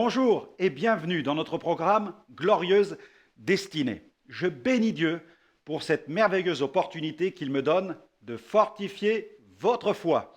Bonjour et bienvenue dans notre programme Glorieuse Destinée. Je bénis Dieu pour cette merveilleuse opportunité qu'il me donne de fortifier votre foi.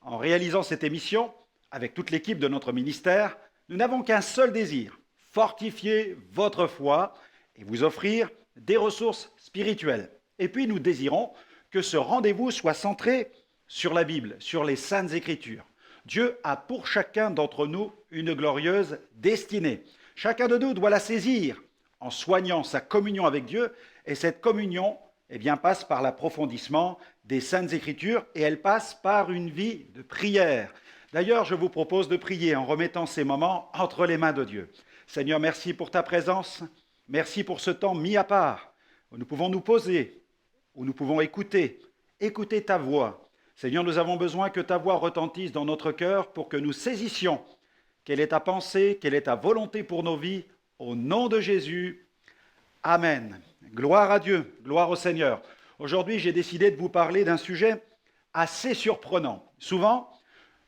En réalisant cette émission, avec toute l'équipe de notre ministère, nous n'avons qu'un seul désir, fortifier votre foi et vous offrir des ressources spirituelles. Et puis nous désirons que ce rendez-vous soit centré sur la Bible, sur les Saintes Écritures. Dieu a pour chacun d'entre nous une glorieuse destinée. Chacun de nous doit la saisir en soignant sa communion avec Dieu. Et cette communion passe par l'approfondissement des Saintes Écritures et elle passe par une vie de prière. D'ailleurs, je vous propose de prier en remettant ces moments entre les mains de Dieu. Seigneur, merci pour ta présence. Merci pour ce temps mis à part où nous pouvons nous poser, où nous pouvons écouter ta voix. Seigneur, nous avons besoin que ta voix retentisse dans notre cœur pour que nous saisissions quelle est ta pensée, quelle est ta volonté pour nos vies. Au nom de Jésus, Amen. Gloire à Dieu, gloire au Seigneur. Aujourd'hui, j'ai décidé de vous parler d'un sujet assez surprenant. Souvent,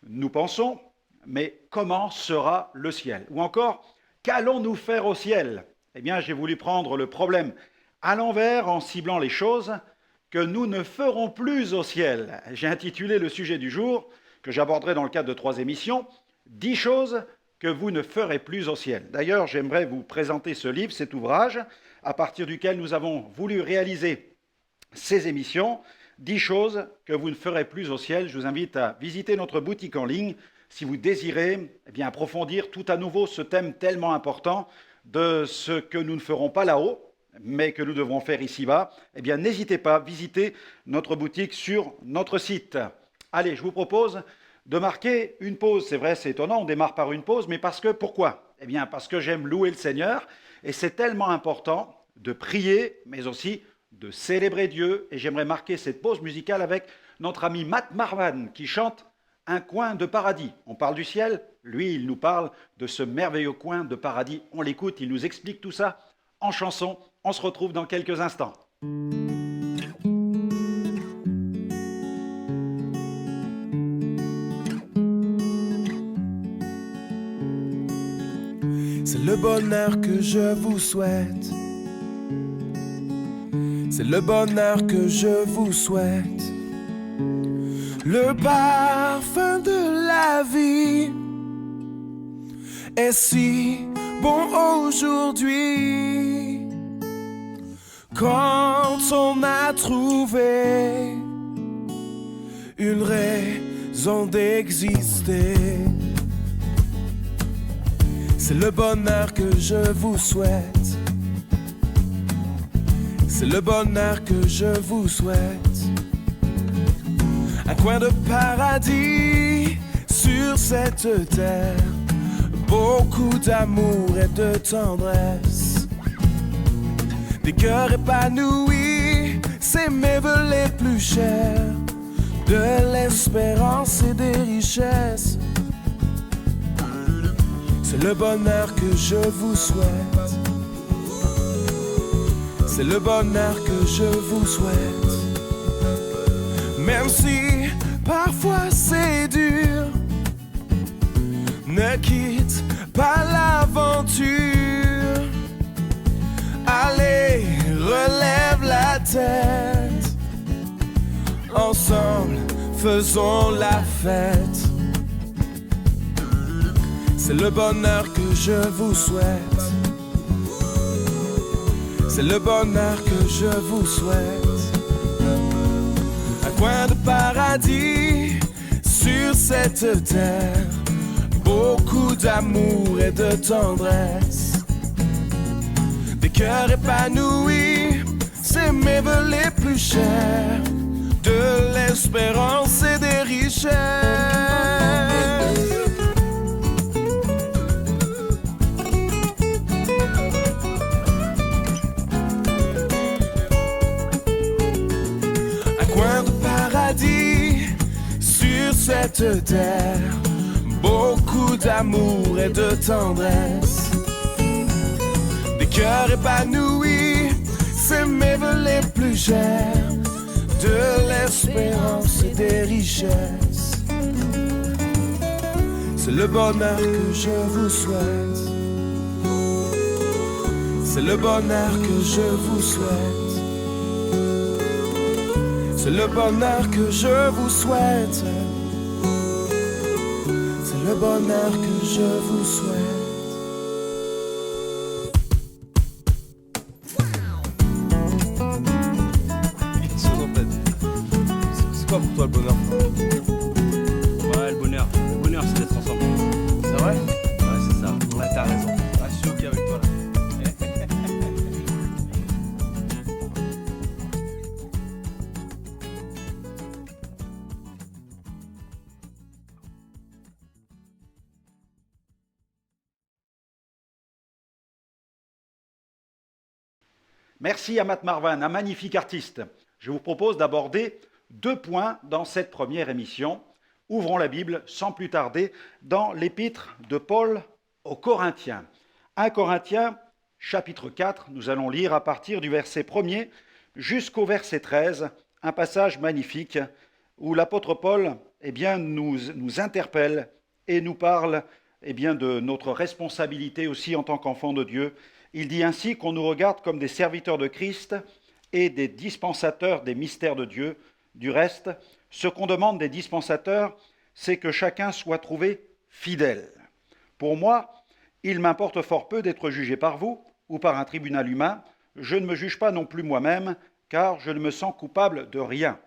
nous pensons, mais comment sera le ciel? Ou encore, qu'allons-nous faire au ciel? Eh bien, j'ai voulu prendre le problème à l'envers en ciblant les choses que nous ne ferons plus au ciel. J'ai intitulé le sujet du jour, que j'aborderai dans le cadre de 3 émissions, 10 choses que vous ne ferez plus au ciel. D'ailleurs, j'aimerais vous présenter ce livre, cet ouvrage, à partir duquel nous avons voulu réaliser ces émissions, 10 choses que vous ne ferez plus au ciel. Je vous invite à visiter notre boutique en ligne si vous désirez approfondir tout à nouveau ce thème tellement important de ce que nous ne ferons pas là-haut, mais que nous devrons faire ici-bas. N'hésitez pas à visiter notre boutique sur notre site. Allez, je vous propose de marquer une pause. C'est vrai, c'est étonnant, on démarre par une pause, mais pourquoi? Parce que j'aime louer le Seigneur, et c'est tellement important de prier, mais aussi de célébrer Dieu. Et j'aimerais marquer cette pause musicale avec notre ami Matt Marvan, qui chante « Un coin de paradis ». On parle du ciel, lui, il nous parle de ce merveilleux coin de paradis. On l'écoute, il nous explique tout ça en chanson. On se retrouve dans quelques instants. C'est le bonheur que je vous souhaite. C'est le bonheur que je vous souhaite. Le parfum de la vie est si bon aujourd'hui. Quand on a trouvé une raison d'exister, c'est le bonheur que je vous souhaite. C'est le bonheur que je vous souhaite. Un coin de paradis sur cette terre, beaucoup d'amour et de tendresse. Des cœurs épanouis, c'est mes vœux les plus chers, de l'espérance et des richesses. C'est le bonheur que je vous souhaite. C'est le bonheur que je vous souhaite. Même si parfois c'est dur, ne quitte pas l'aventure. Allez, relève la tête. Ensemble, faisons la fête. C'est le bonheur que je vous souhaite. C'est le bonheur que je vous souhaite. Un coin de paradis sur cette terre, beaucoup d'amour et de tendresse. Des cœurs épanouis, c'est mes vœux les plus chers, de l'espérance et des richesses. Un coin de paradis sur cette terre, beaucoup d'amour et de tendresse. Des cœurs épanouis, c'est mes vœux les plus chers, de l'espérance et des richesses. C'est le bonheur que je vous souhaite. C'est le bonheur que je vous souhaite. C'est le bonheur que je vous souhaite. C'est le bonheur que je vous souhaite. C'est quoi pour toi le bonheur? Ouais, le bonheur c'est d'être ensemble. C'est vrai? Ouais, c'est ça. Ouais, t'as raison. Ah, je suis ok avec toi là. Merci à Matt Marvan, un magnifique artiste. Je vous propose d'aborder 2 points dans cette première émission. Ouvrons la Bible sans plus tarder dans l'épître de Paul aux Corinthiens. 1 Corinthiens, chapitre 4, nous allons lire à partir du verset 1er jusqu'au verset 13, un passage magnifique où l'apôtre Paul nous interpelle et nous parle de notre responsabilité aussi en tant qu'enfants de Dieu. Il dit ainsi qu'on nous regarde comme des serviteurs de Christ et des dispensateurs des mystères de Dieu. Du reste, ce qu'on demande des dispensateurs, c'est que chacun soit trouvé fidèle. Pour moi, il m'importe fort peu d'être jugé par vous ou par un tribunal humain. Je ne me juge pas non plus moi-même, car je ne me sens coupable de rien.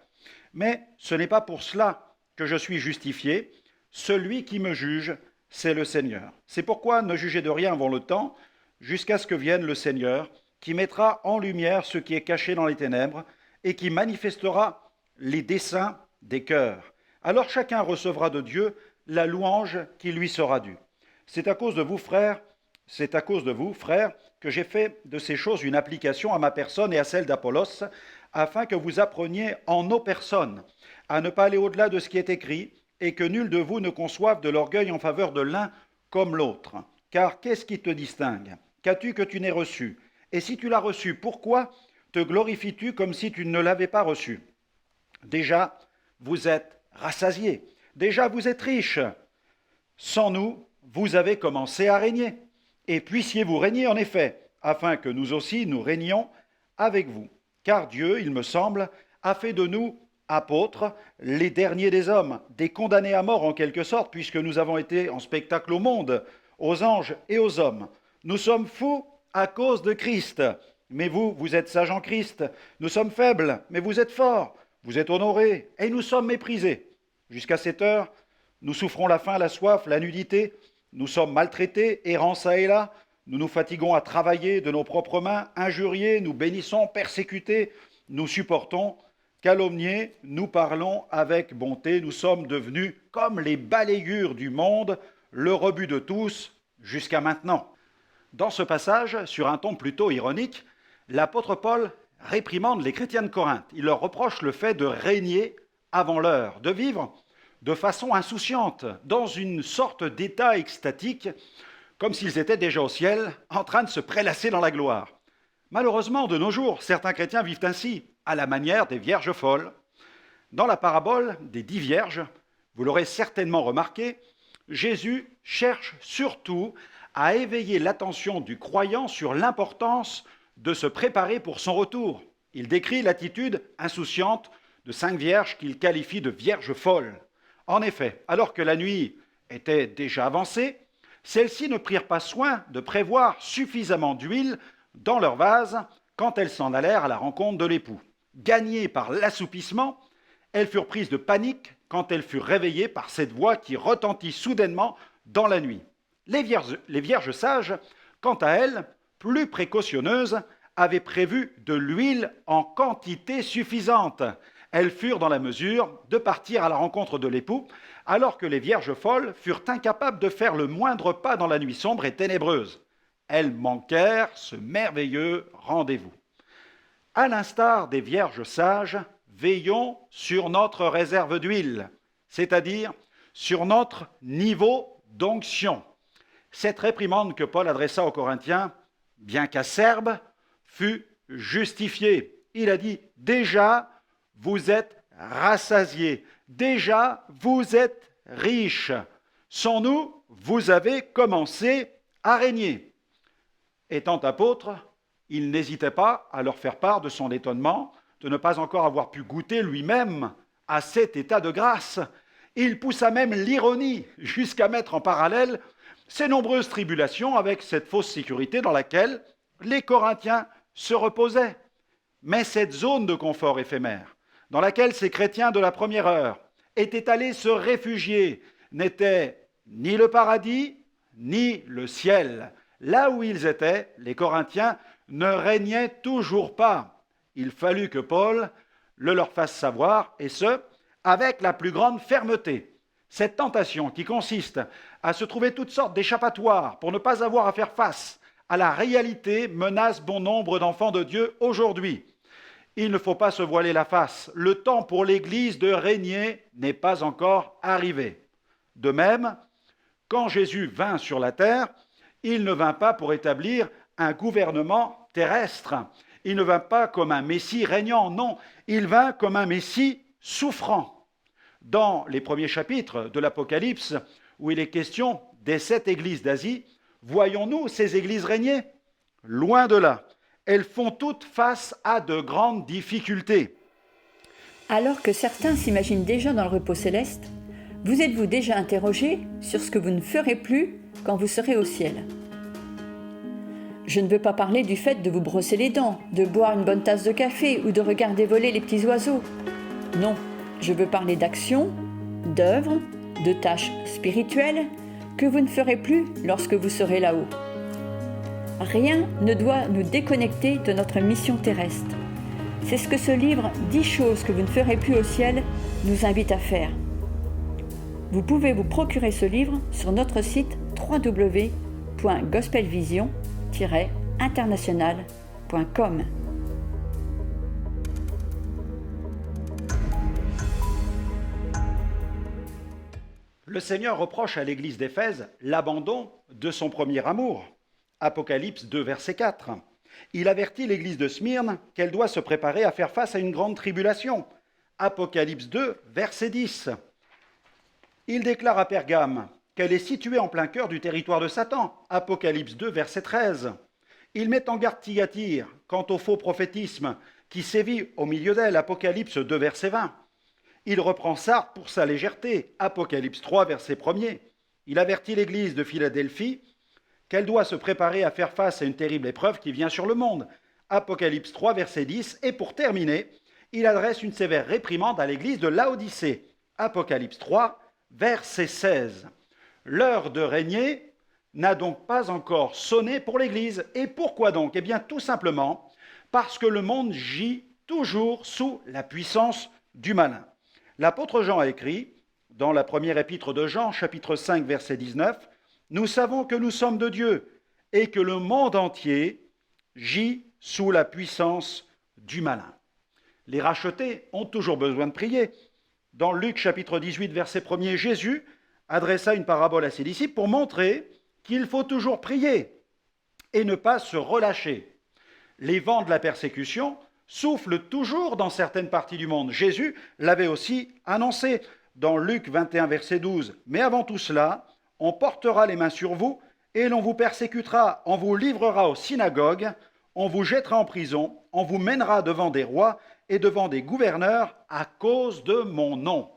Mais ce n'est pas pour cela que je suis justifié. Celui qui me juge, c'est le Seigneur. C'est pourquoi ne jugez de rien avant le temps, jusqu'à ce que vienne le Seigneur, qui mettra en lumière ce qui est caché dans les ténèbres et qui manifestera les desseins des cœurs. Alors chacun recevra de Dieu la louange qui lui sera due. C'est à cause de vous, frères, que j'ai fait de ces choses une application à ma personne et à celle d'Apollos, afin que vous appreniez en nos personnes à ne pas aller au-delà de ce qui est écrit, et que nul de vous ne conçoive de l'orgueil en faveur de l'un comme l'autre. Car qu'est-ce qui te distingue? Qu'as-tu que tu n'aies reçu? Et si tu l'as reçu, pourquoi te glorifies-tu comme si tu ne l'avais pas reçu? Déjà, vous êtes rassasiés. Déjà, vous êtes riches. Sans nous, vous avez commencé à régner. Et puissiez-vous régner en effet, afin que nous aussi nous régnions avec vous. Car Dieu, il me semble, a fait de nous apôtres, les derniers des hommes, des condamnés à mort en quelque sorte, puisque nous avons été en spectacle au monde, aux anges et aux hommes. Nous sommes fous à cause de Christ, mais vous, vous êtes sages en Christ. Nous sommes faibles, mais vous êtes forts. Vous êtes honorés, et nous sommes méprisés. Jusqu'à cette heure, nous souffrons la faim, la soif, la nudité. Nous sommes maltraités, errants çà et là. Nous nous fatiguons à travailler de nos propres mains, injuriés, nous bénissons, persécutés, nous supportons, calomniés, nous parlons avec bonté. Nous sommes devenus comme les balayures du monde, le rebut de tous, jusqu'à maintenant. Dans ce passage, sur un ton plutôt ironique, l'apôtre Paul réprimande les chrétiens de Corinthe. Il leur reproche le fait de régner avant l'heure, de vivre de façon insouciante, dans une sorte d'état extatique, comme s'ils étaient déjà au ciel, en train de se prélasser dans la gloire. Malheureusement, de nos jours, certains chrétiens vivent ainsi, à la manière des vierges folles. Dans la parabole des 10 vierges, vous l'aurez certainement remarqué, Jésus cherche surtout à éveiller l'attention du croyant sur l'importance de se préparer pour son retour. Il décrit l'attitude insouciante de 5 vierges qu'il qualifie de vierges folles. En effet, alors que la nuit était déjà avancée, celles-ci ne prirent pas soin de prévoir suffisamment d'huile dans leur vase quand elles s'en allèrent à la rencontre de l'époux. Gagnées par l'assoupissement, elles furent prises de panique quand elles furent réveillées par cette voix qui retentit soudainement dans la nuit. Les vierges sages, quant à elles, plus précautionneuses, avaient prévu de l'huile en quantité suffisante. Elles furent dans la mesure de partir à la rencontre de l'époux, alors que les vierges folles furent incapables de faire le moindre pas dans la nuit sombre et ténébreuse. Elles manquèrent ce merveilleux rendez-vous. À l'instar des vierges sages, veillons sur notre réserve d'huile, c'est-à-dire sur notre niveau d'onction. Cette réprimande que Paul adressa aux Corinthiens, bien qu'acerbe, fut justifiée. Il a dit « Déjà, vous êtes rassasiés. Déjà, vous êtes riches. sans nous, vous avez commencé à régner. » Étant apôtre, il n'hésitait pas à leur faire part de son étonnement de ne pas encore avoir pu goûter lui-même à cet état de grâce. Il poussa même l'ironie jusqu'à mettre en parallèle ces nombreuses tribulations avec cette fausse sécurité dans laquelle les Corinthiens se reposaient. Mais cette zone de confort éphémère, dans laquelle ces chrétiens de la première heure étaient allés se réfugier, n'était ni le paradis, ni le ciel. Là où ils étaient, les Corinthiens ne régnaient toujours pas. Il fallut que Paul le leur fasse savoir, et ce, avec la plus grande fermeté. Cette tentation qui consiste à se trouver toutes sortes d'échappatoires pour ne pas avoir à faire face à la réalité menace bon nombre d'enfants de Dieu aujourd'hui. Il ne faut pas se voiler la face. Le temps pour l'Église de régner n'est pas encore arrivé. De même, quand Jésus vint sur la terre, il ne vint pas pour établir un gouvernement terrestre. Il ne vint pas comme un Messie régnant, non, il vint comme un Messie souffrant. Dans les premiers chapitres de l'Apocalypse, où il est question des 7 églises d'Asie, voyons-nous ces églises régner? Loin de là. Elles font toutes face à de grandes difficultés. Alors que certains s'imaginent déjà dans le repos céleste, vous êtes-vous déjà interrogé sur ce que vous ne ferez plus quand vous serez au ciel? Je ne veux pas parler du fait de vous brosser les dents, de boire une bonne tasse de café ou de regarder voler les petits oiseaux. Non, je veux parler d'actions, d'œuvres, de tâches spirituelles que vous ne ferez plus lorsque vous serez là-haut. Rien ne doit nous déconnecter de notre mission terrestre. C'est ce que ce livre « 10 choses que vous ne ferez plus au ciel » nous invite à faire. Vous pouvez vous procurer ce livre sur notre site www.gospelvision-international.com. Le Seigneur reproche à l'Église d'Éphèse l'abandon de son premier amour. Apocalypse 2, verset 4. Il avertit l'Église de Smyrne qu'elle doit se préparer à faire face à une grande tribulation. Apocalypse 2, verset 10. Il déclare à Pergame qu'elle est située en plein cœur du territoire de Satan. Apocalypse 2, verset 13. Il met en garde Thyatire quant au faux prophétisme qui sévit au milieu d'elle. Apocalypse 2, verset 20. Il reprend Sardes pour sa légèreté. Apocalypse 3, verset 1er. Il avertit l'Église de Philadelphie qu'elle doit se préparer à faire face à une terrible épreuve qui vient sur le monde. Apocalypse 3, verset 10. Et pour terminer, il adresse une sévère réprimande à l'Église de Laodicée. Apocalypse 3, verset 16. L'heure de régner n'a donc pas encore sonné pour l'Église. Et pourquoi donc? Eh bien, tout simplement parce que le monde gît toujours sous la puissance du malin. L'apôtre Jean a écrit, dans la première épître de Jean, chapitre 5, verset 19, « Nous savons que nous sommes de Dieu et que le monde entier gît sous la puissance du malin. » Les rachetés ont toujours besoin de prier. Dans Luc, chapitre 18, verset 1er, Jésus adressa une parabole à ses disciples pour montrer qu'il faut toujours prier et ne pas se relâcher. Les vents de la persécution souffle toujours dans certaines parties du monde. Jésus l'avait aussi annoncé dans Luc 21, verset 12. « Mais avant tout cela, on portera les mains sur vous et l'on vous persécutera, on vous livrera aux synagogues, on vous jettera en prison, on vous mènera devant des rois et devant des gouverneurs à cause de mon nom. »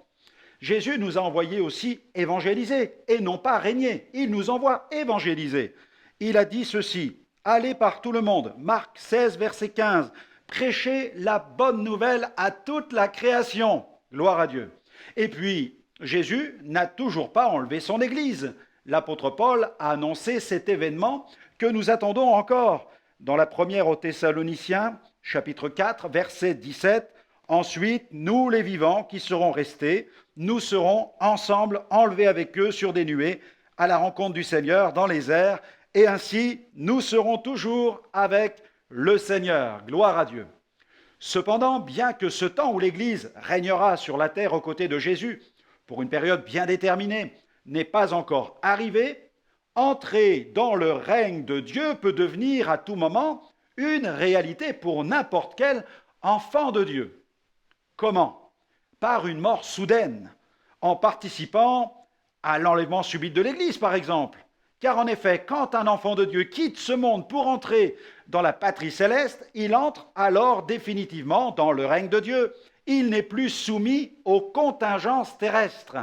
Jésus nous a envoyés aussi évangéliser et non pas régner. Il nous envoie évangéliser. Il a dit ceci, « Allez par tout le monde » Marc 16, verset 15. Prêchez la bonne nouvelle à toute la création. Gloire à Dieu. Et puis, Jésus n'a toujours pas enlevé son Église. L'apôtre Paul a annoncé cet événement que nous attendons encore. Dans la première aux Thessaloniciens, chapitre 4, verset 17, « Ensuite, nous les vivants qui serons restés, nous serons ensemble enlevés avec eux sur des nuées à la rencontre du Seigneur dans les airs, et ainsi nous serons toujours avec le Seigneur. » Gloire à Dieu. Cependant, bien que ce temps où l'Église régnera sur la terre aux côtés de Jésus, pour une période bien déterminée, n'est pas encore arrivé, entrer dans le règne de Dieu peut devenir à tout moment une réalité pour n'importe quel enfant de Dieu. Comment? Par une mort soudaine, en participant à l'enlèvement subit de l'Église, par exemple. Car en effet, quand un enfant de Dieu quitte ce monde pour entrer dans la patrie céleste, il entre alors définitivement dans le règne de Dieu. Il n'est plus soumis aux contingences terrestres.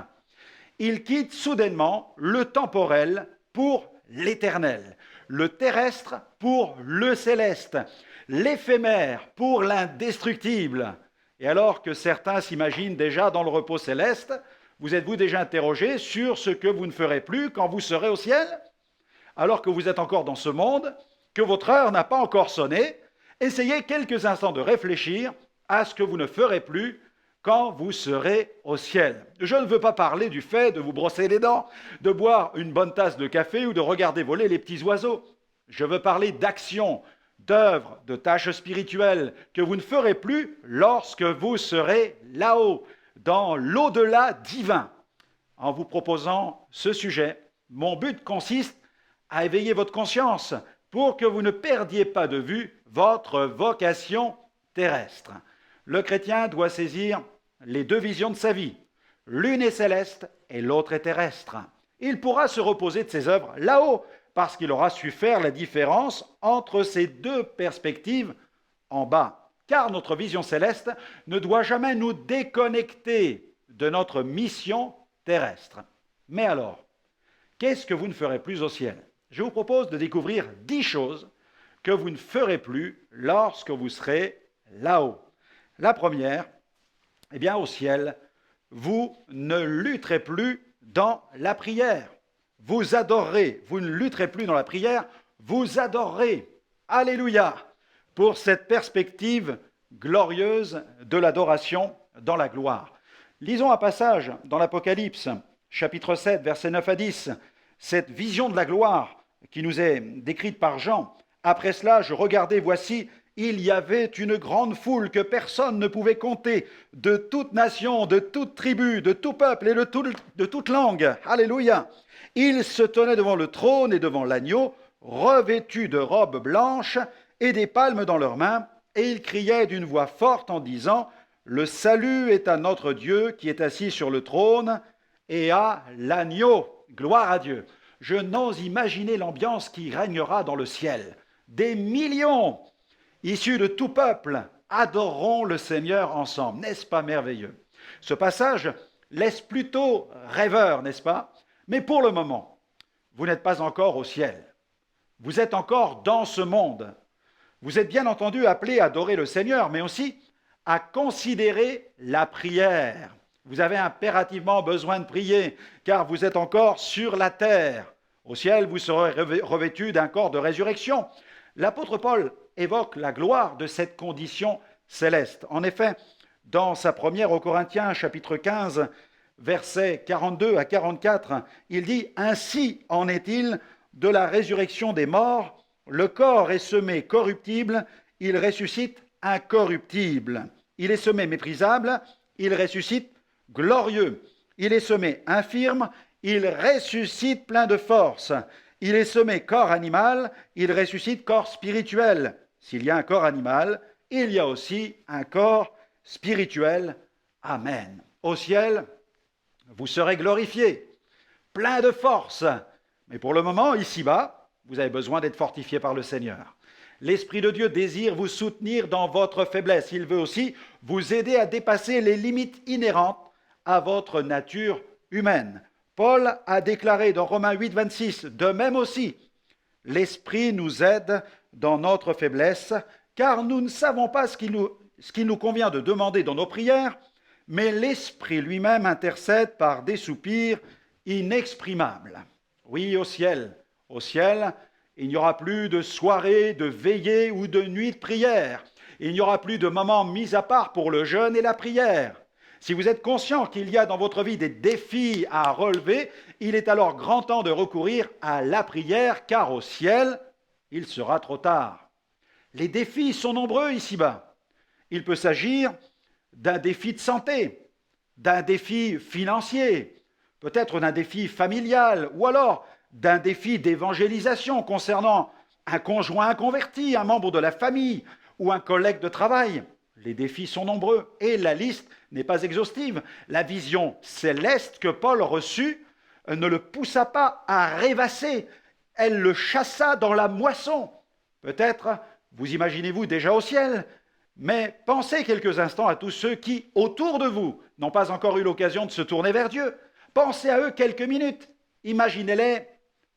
Il quitte soudainement le temporel pour l'éternel, le terrestre pour le céleste, l'éphémère pour l'indestructible. Et alors que certains s'imaginent déjà dans le repos céleste, vous êtes-vous déjà interrogé sur ce que vous ne ferez plus quand vous serez au ciel? Alors que vous êtes encore dans ce monde, que votre heure n'a pas encore sonné, essayez quelques instants de réfléchir à ce que vous ne ferez plus quand vous serez au ciel. Je ne veux pas parler du fait de vous brosser les dents, de boire une bonne tasse de café ou de regarder voler les petits oiseaux. Je veux parler d'actions, d'œuvres, de tâches spirituelles que vous ne ferez plus lorsque vous serez là-haut, dans l'au-delà divin. En vous proposant ce sujet, mon but consiste à éveiller votre conscience pour que vous ne perdiez pas de vue votre vocation terrestre. Le chrétien doit saisir les deux visions de sa vie. L'une est céleste et l'autre est terrestre. Il pourra se reposer de ses œuvres là-haut parce qu'il aura su faire la différence entre ces deux perspectives en bas. Car notre vision céleste ne doit jamais nous déconnecter de notre mission terrestre. Mais alors, qu'est-ce que vous ne ferez plus au ciel? Je vous propose de découvrir 10 choses que vous ne ferez plus lorsque vous serez là-haut. La première, eh bien au ciel, vous ne lutterez plus dans la prière. Vous adorerez, vous ne lutterez plus dans la prière, vous adorerez. Alléluia! Pour cette perspective glorieuse de l'adoration dans la gloire. Lisons un passage dans l'Apocalypse, chapitre 7, versets 9 à 10, cette vision de la gloire qui nous est décrite par Jean. Après cela, je regardais, voici, il y avait une grande foule que personne ne pouvait compter, de toute nation, de toute tribu, de tout peuple et de toute langue. Alléluia! Ils se tenaient devant le trône et devant l'agneau, revêtus de robes blanches et des palmes dans leurs mains, et ils criaient d'une voix forte en disant, « Le salut est à notre Dieu qui est assis sur le trône et à l'agneau. » Gloire à Dieu. Je n'ose imaginer l'ambiance qui régnera dans le ciel. Des millions issus de tout peuple adoreront le Seigneur ensemble. N'est-ce pas merveilleux? Ce passage laisse plutôt rêveur, n'est-ce pas? Mais pour le moment, vous n'êtes pas encore au ciel. Vous êtes encore dans ce monde. Vous êtes bien entendu appelés à adorer le Seigneur, mais aussi à considérer la prière. Vous avez impérativement besoin de prier, car vous êtes encore sur la terre. Au ciel, vous serez revêtus d'un corps de résurrection. L'apôtre Paul évoque la gloire de cette condition céleste. En effet, dans sa première aux Corinthiens, chapitre 15, versets 42 à 44, il dit « Ainsi en est-il de la résurrection des morts, le corps est semé corruptible, il ressuscite incorruptible. Il est semé méprisable, il ressuscite glorieux. Il est semé infirme, il ressuscite plein de force. Il est semé corps animal, il ressuscite corps spirituel. S'il y a un corps animal, il y a aussi un corps spirituel. Amen. Au ciel, vous serez glorifiés, plein de force. Mais pour le moment, ici-bas, vous avez besoin d'être fortifiés par le Seigneur. L'Esprit de Dieu désire vous soutenir dans votre faiblesse. Il veut aussi vous aider à dépasser les limites inhérentes à votre nature humaine. Paul a déclaré dans Romains 8, 26, de même aussi, l'Esprit nous aide dans notre faiblesse, car nous ne savons pas ce qu'il nous convient de demander dans nos prières, mais l'Esprit lui-même intercède par des soupirs inexprimables. Oui, au ciel, il n'y aura plus de soirée, de veillée ou de nuit de prière. Il n'y aura plus de moments mis à part pour le jeûne et la prière. Si vous êtes conscient qu'il y a dans votre vie des défis à relever, il est alors grand temps de recourir à la prière, car au ciel, il sera trop tard. Les défis sont nombreux ici-bas. Il peut s'agir d'un défi de santé, d'un défi financier, peut-être d'un défi familial, ou alors d'un défi d'évangélisation concernant un conjoint converti, un membre de la famille ou un collègue de travail. Les défis sont nombreux et la liste n'est pas exhaustive. La vision céleste que Paul reçut ne le poussa pas à rêvasser, elle le chassa dans la moisson. Peut-être vous imaginez-vous déjà au ciel, mais pensez quelques instants à tous ceux qui, autour de vous, n'ont pas encore eu l'occasion de se tourner vers Dieu. Pensez à eux quelques minutes. Imaginez-les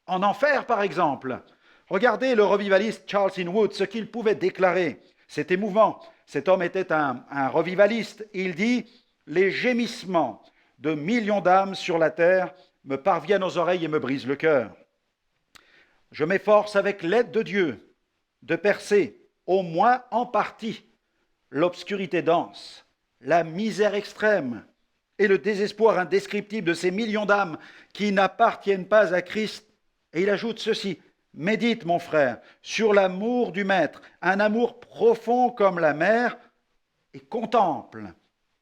en enfer, par exemple. Regardez le revivaliste Charles Inwood, ce qu'il pouvait déclarer. C'est émouvant. Cet homme était un revivaliste. Il dit « Les gémissements de millions d'âmes sur la terre me parviennent aux oreilles et me brisent le cœur. Je m'efforce avec l'aide de Dieu de percer, au moins en partie, l'obscurité dense, la misère extrême et le désespoir indescriptible de ces millions d'âmes qui n'appartiennent pas à Christ. » Et il ajoute ceci, « Médite, mon frère, sur l'amour du Maître, un amour profond comme la mer, et contemple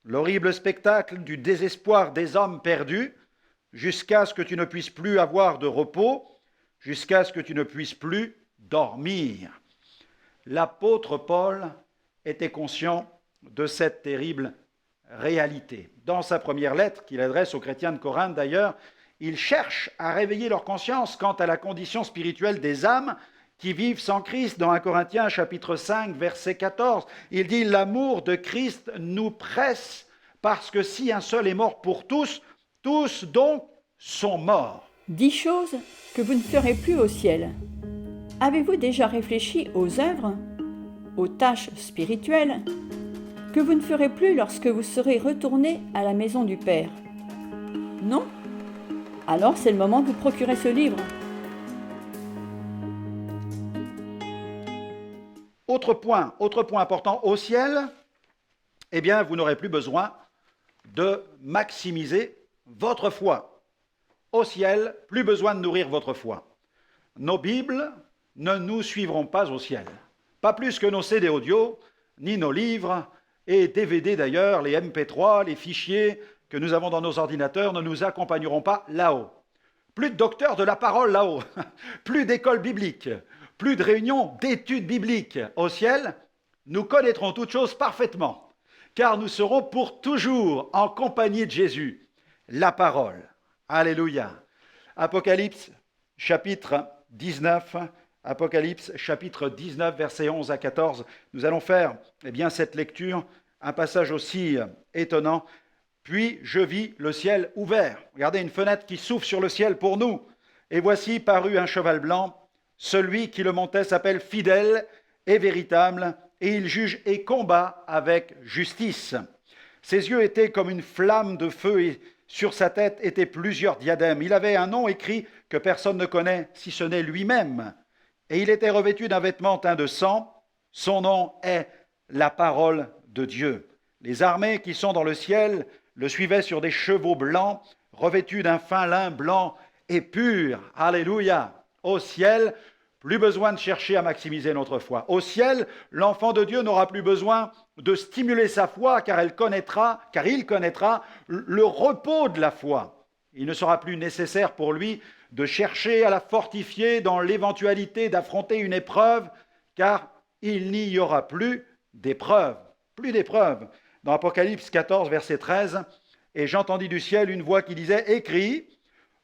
l'horrible spectacle du désespoir des hommes perdus, jusqu'à ce que tu ne puisses plus avoir de repos, jusqu'à ce que tu ne puisses plus dormir. » L'apôtre Paul était conscient de cette terrible réalité. Dans sa première lettre qu'il adresse aux chrétiens de Corinthe d'ailleurs, il cherche à réveiller leur conscience quant à la condition spirituelle des âmes qui vivent sans Christ. Dans 1 Corinthiens chapitre 5 verset 14, il dit « L'amour de Christ nous presse parce que si un seul est mort pour tous, tous donc sont morts. » 10 choses que vous ne ferez plus au ciel. Avez-vous déjà réfléchi aux œuvres, aux tâches spirituelles que vous ne ferez plus lorsque vous serez retourné à la maison du Père? Non? Alors c'est le moment de vous procurer ce livre. Autre point important, au ciel, eh bien, vous n'aurez plus besoin de maximiser votre foi. Au ciel, plus besoin de nourrir votre foi. Nos Bibles ne nous suivront pas au ciel. Pas plus que nos CD audio, ni nos livres, et DVD d'ailleurs, les MP3, les fichiers que nous avons dans nos ordinateurs ne nous accompagneront pas là-haut. Plus de docteurs de la parole là-haut, plus d'écoles bibliques, plus de réunions d'études bibliques. Au ciel, nous connaîtrons toutes choses parfaitement, car nous serons pour toujours en compagnie de Jésus, la parole. Alléluia. Apocalypse chapitre 19, Apocalypse chapitre 19, versets 11 à 14. Nous allons faire cette lecture, un passage aussi étonnant. Puis je vis le ciel ouvert. Regardez une fenêtre qui s'ouvre sur le ciel pour nous. Et voici parut un cheval blanc. Celui qui le montait s'appelle fidèle et véritable, et il juge et combat avec justice. Ses yeux étaient comme une flamme de feu, et sur sa tête étaient plusieurs diadèmes. Il avait un nom écrit que personne ne connaît, si ce n'est lui-même. Et il était revêtu d'un vêtement teint de sang. Son nom est la parole de Dieu. Les armées qui sont dans le ciel le suivaient sur des chevaux blancs, revêtus d'un fin lin blanc et pur. Alléluia. Au ciel, plus besoin de chercher à maximiser notre foi. Au ciel, l'enfant de Dieu n'aura plus besoin de stimuler sa foi, car il connaîtra le repos de la foi. Il ne sera plus nécessaire pour lui de chercher à la fortifier dans l'éventualité d'affronter une épreuve, car il n'y aura plus d'épreuve. Plus d'épreuve. Dans Apocalypse 14, verset 13, « Et j'entendis du ciel une voix qui disait, « Écris,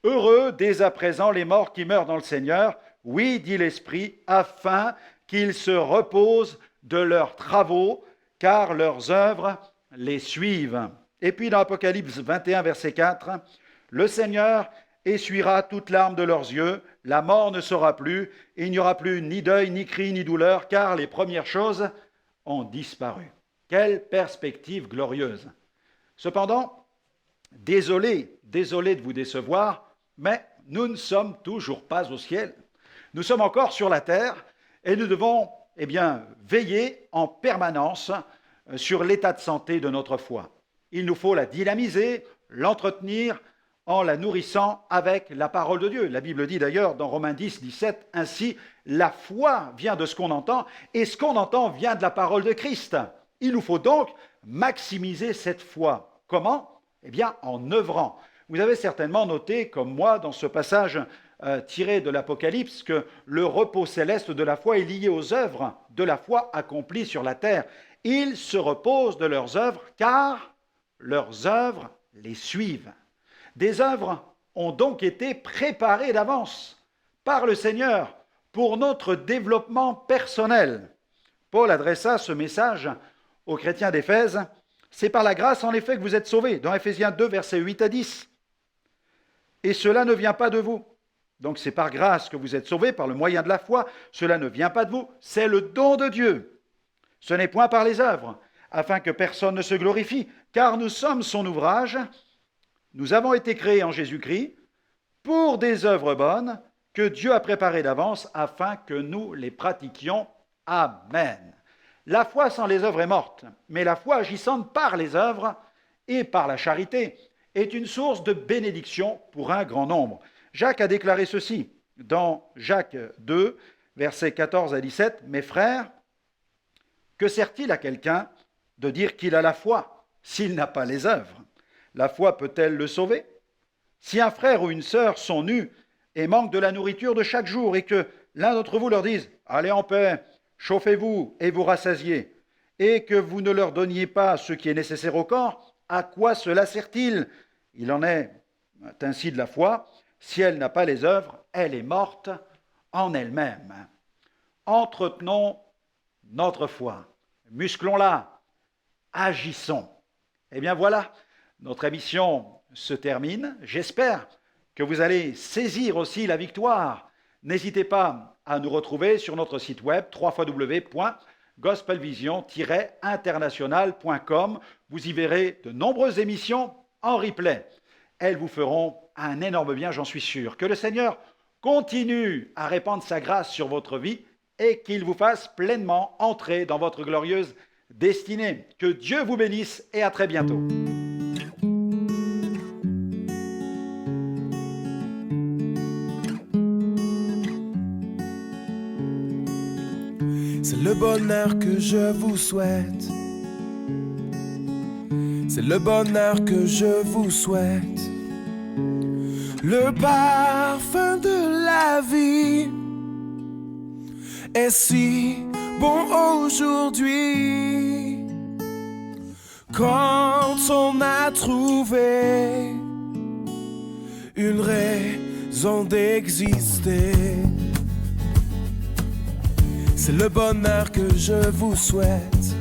heureux dès à présent les morts qui meurent dans le Seigneur, oui, dit l'Esprit, afin qu'ils se reposent de leurs travaux, car leurs œuvres les suivent. » Et puis dans Apocalypse 21, verset 4, « Le Seigneur essuiera toute larme de leurs yeux, la mort ne sera plus, il n'y aura plus ni deuil, ni cri, ni douleur, car les premières choses ont disparu. » Quelle perspective glorieuse! Cependant, désolé de vous décevoir, mais nous ne sommes toujours pas au ciel. Nous sommes encore sur la terre et nous devons veiller en permanence sur l'état de santé de notre foi. Il nous faut la dynamiser, l'entretenir en la nourrissant avec la parole de Dieu. La Bible dit d'ailleurs dans Romains 10, 17, ainsi, la foi vient de ce qu'on entend et ce qu'on entend vient de la parole de Christ. Il nous faut donc maximiser cette foi. Comment? En œuvrant. Vous avez certainement noté, comme moi, dans ce passage tiré de l'Apocalypse, que le repos céleste de la foi est lié aux œuvres de la foi accomplies sur la terre. Ils se reposent de leurs œuvres, car leurs œuvres les suivent. Des œuvres ont donc été préparés d'avance par le Seigneur pour notre développement personnel. Paul adressa ce message aux chrétiens d'Éphèse. C'est par la grâce en effet que vous êtes sauvés, dans Éphésiens 2, versets 8 à 10. Et cela ne vient pas de vous. Donc c'est par grâce que vous êtes sauvés, par le moyen de la foi. Cela ne vient pas de vous, c'est le don de Dieu. Ce n'est point par les œuvres, afin que personne ne se glorifie, car nous sommes son ouvrage. Nous avons été créés en Jésus-Christ pour des œuvres bonnes que Dieu a préparées d'avance afin que nous les pratiquions. Amen. La foi sans les œuvres est morte, mais la foi agissante par les œuvres et par la charité est une source de bénédiction pour un grand nombre. Jacques a déclaré ceci dans Jacques 2, versets 14 à 17. « Mes frères, que sert-il à quelqu'un de dire qu'il a la foi s'il n'a pas les œuvres? La foi peut-elle le sauver? Si un frère ou une sœur sont nus et manquent de la nourriture de chaque jour et que l'un d'entre vous leur dise « Allez en paix, chauffez-vous et vous rassasiez » et que vous ne leur donniez pas ce qui est nécessaire au corps, à quoi cela sert-il? Il en est ainsi de la foi. Si elle n'a pas les œuvres, elle est morte en elle-même. Entretenons notre foi, musclons-la, agissons. Eh bien voilà, notre émission se termine. J'espère que vous allez saisir aussi la victoire. N'hésitez pas à nous retrouver sur notre site web www.gospelvision-international.com. Vous y verrez de nombreuses émissions en replay. Elles vous feront un énorme bien, j'en suis sûr. Que le Seigneur continue à répandre sa grâce sur votre vie et qu'il vous fasse pleinement entrer dans votre glorieuse destinée. Que Dieu vous bénisse et à très bientôt. C'est le bonheur que je vous souhaite. C'est le bonheur que je vous souhaite. Le parfum de la vie est si bon aujourd'hui. Quand on a trouvé une raison d'exister, c'est le bonheur que je vous souhaite.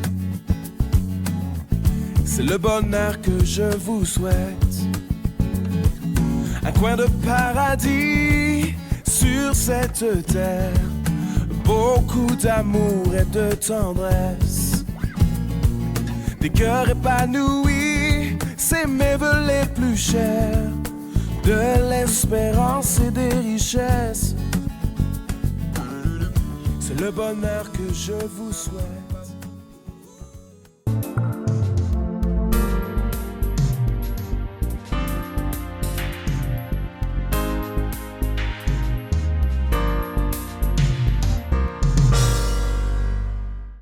C'est le bonheur que je vous souhaite. Un coin de paradis sur cette terre, beaucoup d'amour et de tendresse, des cœurs épanouis, c'est mes vœux les plus chers, de l'espérance et des richesses. C'est le bonheur que je vous souhaite.